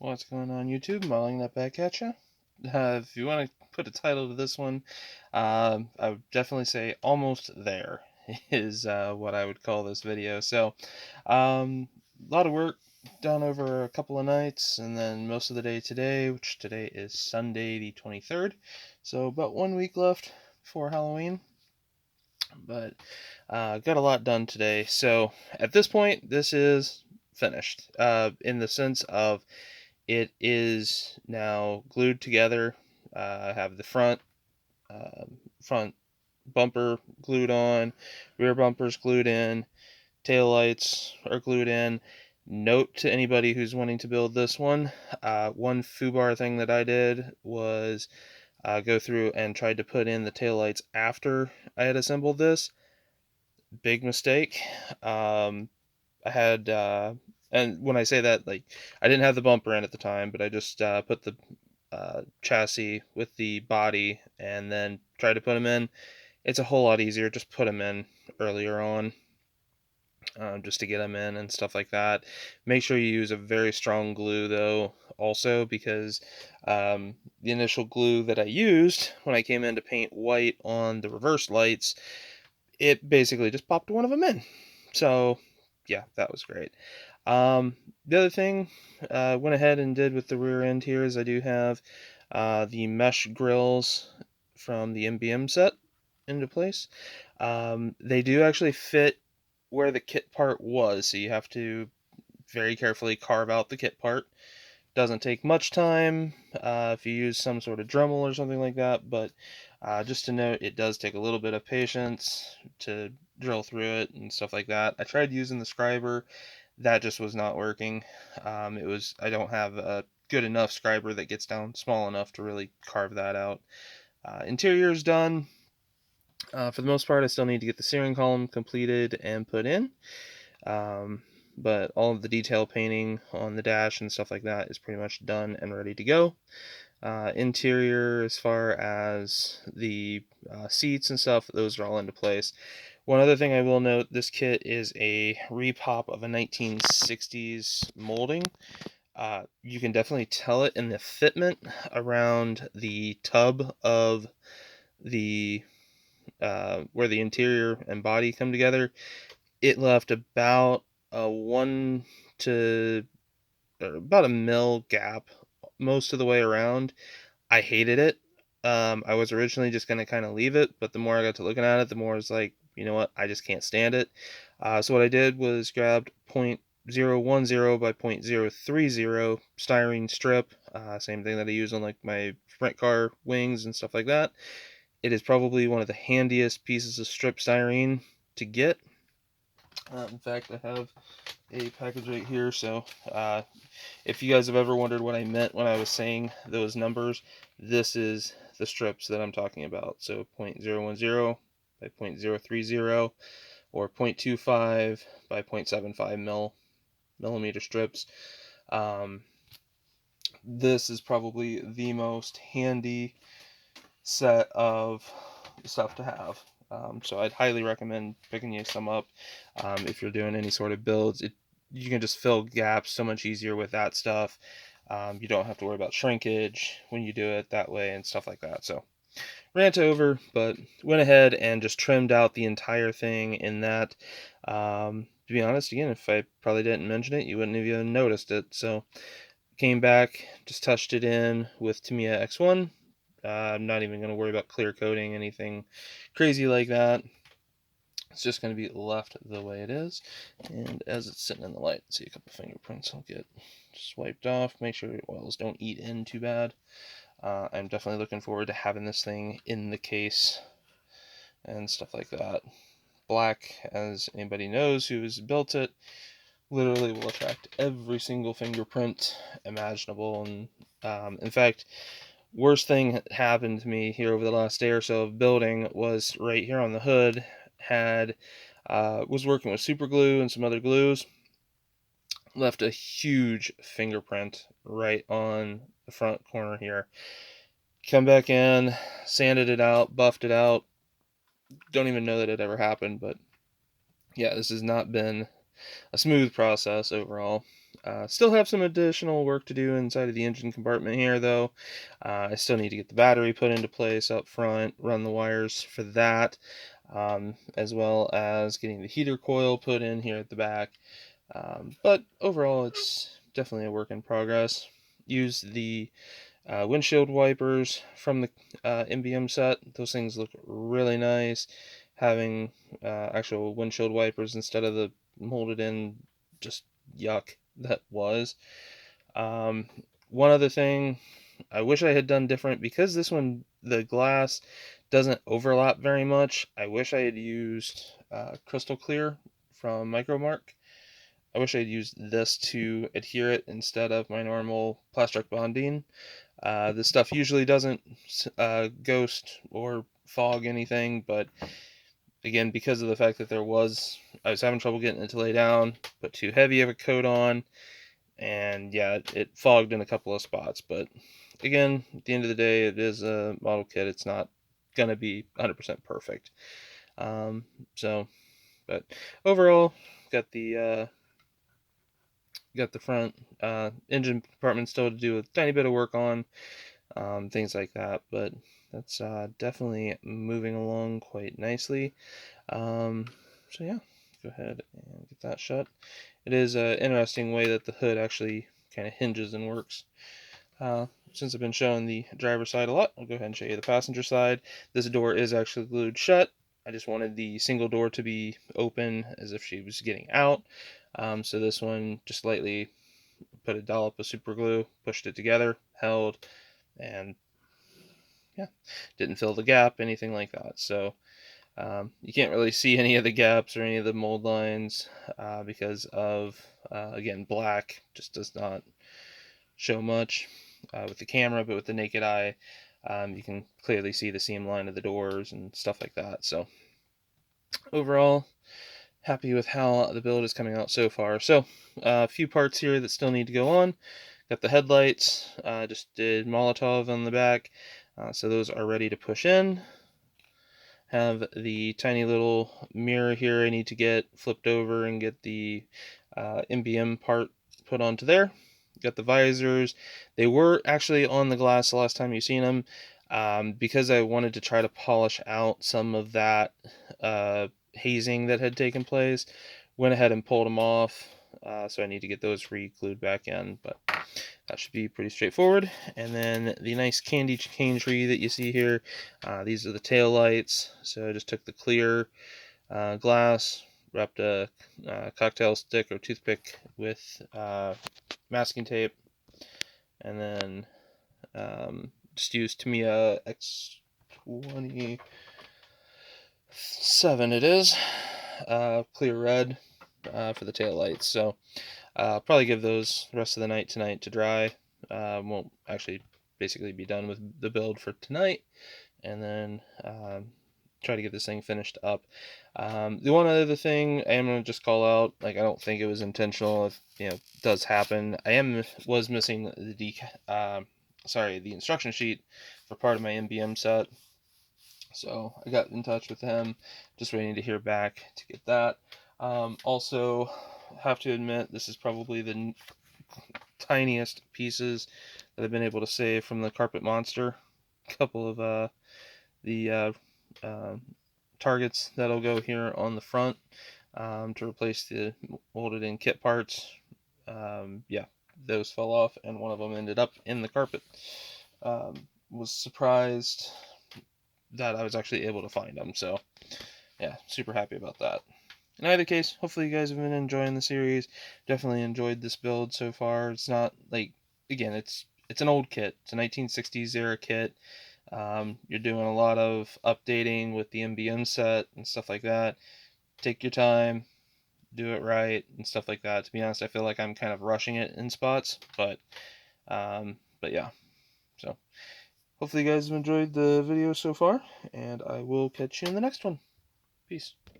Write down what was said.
What's going on, YouTube? Modeling that back at you. If you want to put a title to this one, I would definitely say "Almost There" is what I would call this video. So, a lot of work done over a couple of nights, and then most of the day today, which today is Sunday the 23rd. So about 1 week left before Halloween. But got a lot done today. So at this point, this is finished. In the sense of it is now glued together. I have the front bumper glued on, rear bumpers glued in, tail lights are glued in. Note to anybody who's wanting to build this one, one foobar thing that I did was go through and tried to put in the tail lights after I had assembled this. Big mistake. I had, and when I say that, like, I didn't have the bumper in at the time, but I just put the chassis with the body and then tried to put them in. It's a whole lot easier. Just put them in earlier on, just to get them in and stuff like that. Make sure you use a very strong glue, though, also, because the initial glue that I used when I came in to paint white on the reverse lights, it basically just popped one of them in. So yeah, that was great. The other thing I went ahead and did with the rear end here is I do have the mesh grills from the MBM set into place. They do actually fit where the kit part was, so you have to very carefully carve out the kit part. Doesn't take much time if you use some sort of Dremel or something like that, but just to note, it does take a little bit of patience to drill through it and stuff like that. I tried using the scriber, that just was not working. I don't have a good enough scriber that gets down small enough to really carve that out. Interior is done. For the most part, I still need to get the steering column completed and put in. But all of the detail painting on the dash and stuff like that is pretty much done and ready to go. Interior, as far as the seats and stuff, those are all into place. One other thing I will note, this kit is a repop of a 1960s molding. You can definitely tell it in the fitment around the tub of the where the interior and body come together. It left about a 1 to about a mil gap most of the way around. I hated it. I was originally just going to kind of leave it, but the more I got to looking at it, the more it's like, you know what, I just can't stand it. So what I did was grabbed 0.010 by 0.030 styrene strip, same thing that I use on like my sprint car wings and stuff like that. It is probably one of the handiest pieces of strip styrene to get. In fact, I have a package right here, so if you guys have ever wondered what I meant when I was saying those numbers, this is the strips that I'm talking about. So 0.010 by 0.030 or 0.25 by 0.75 millimeter strips. This is probably the most handy set of stuff to have. So I'd highly recommend picking you some up if you're doing any sort of builds. You can just fill gaps so much easier with that stuff. You don't have to worry about shrinkage when you do it that way and stuff like that. So rant over, but went ahead and just trimmed out the entire thing in that. To be honest, again, if I probably didn't mention it, you wouldn't have even noticed it. So came back, just touched it in with Tamiya X1. I'm not even going to worry about clear coating, anything crazy like that. It's just going to be left the way it is. And as it's sitting in the light, see a couple fingerprints will get swiped off. Make sure the oils don't eat in too bad. I'm definitely looking forward to having this thing in the case and stuff like that. Black, as anybody knows who has built it, literally will attract every single fingerprint imaginable. And in fact, worst thing that happened to me here over the last day or so of building was right here on the hood. Was working with super glue and some other glues, left a huge fingerprint right on the front corner here. Come back in, sanded it out, buffed it out. Don't even know that it ever happened, but yeah, this has not been a smooth process overall. Still have some additional work to do inside of the engine compartment here, though. I still need to get the battery put into place up front, run the wires for that, as well as getting the heater coil put in here at the back. But overall, it's definitely a work in progress. Use the windshield wipers from the MBM set. Those things look really nice. Having actual windshield wipers instead of the molded in, just yuck that was. Um, One other thing I wish I had done different, because this one, the glass doesn't overlap very much. I wish I had used crystal clear from Micromark. I wish I had used this to adhere it instead of my normal plastic bonding. This stuff usually doesn't ghost or fog anything, but again, because of the fact that I was having trouble getting it to lay down, put too heavy of a coat on, and yeah, it fogged in a couple of spots. But again, at the end of the day, it is a model kit. It's not gonna be 100% perfect. Um, so, but overall, got the front engine compartment still to do a tiny bit of work on, things like that. But that's definitely moving along quite nicely. So yeah, go ahead and get that shut. It is an interesting way that the hood actually kind of hinges and works. Since I've been showing the driver's side a lot, I'll go ahead and show you the passenger side. This door is actually glued shut. I just wanted the single door to be open as if she was getting out. So this one, just lightly put a dollop of super glue, pushed it together, held, and yeah, didn't fill the gap, anything like that. So you can't really see any of the gaps or any of the mold lines because of, again, black just does not show much with the camera, but with the naked eye, you can clearly see the seam line of the doors and stuff like that. So overall, happy with how the build is coming out so far. So a few parts here that still need to go on. Got the headlights, just did Molotov on the back, so those are ready to push in. Have the tiny little mirror here I need to get flipped over and get the MBM part put onto there. Got the visors. They were actually on the glass the last time you seen them. Because I wanted to try to polish out some of that hazing that had taken place, went ahead and pulled them off. So I need to get those re-glued back in, but that should be pretty straightforward. And then the nice candy cane tree that you see here, these are the tail lights. So I just took the clear glass, wrapped a cocktail stick or toothpick with masking tape, and then just used Tamiya X27 it is, clear red for the tail lights. So I'll probably give those the rest of the night tonight to dry. Won't actually basically be done with the build for tonight, and then try to get this thing finished up. The one other thing I am going to just call out, like, I don't think it was intentional. If it does happen, was missing the the instruction sheet for part of my MBM set. So I got in touch with him, just waiting to hear back to get that. Also, have to admit, this is probably the tiniest pieces that I've been able to save from the Carpet Monster. A couple of the targets that'll go here on the front to replace the molded in kit parts. Yeah, those fell off, and one of them ended up in the carpet. Was surprised that I was actually able to find them, so yeah, super happy about that. In either case, hopefully you guys have been enjoying the series. Definitely enjoyed this build so far. It's not like, again, it's an old kit. It's a 1960s era kit. You're doing a lot of updating with the MBM set and stuff like that. Take your time, do it right, and stuff like that. To be honest, I feel like I'm kind of rushing it in spots, but yeah. So hopefully you guys have enjoyed the video so far, and I will catch you in the next one. Peace.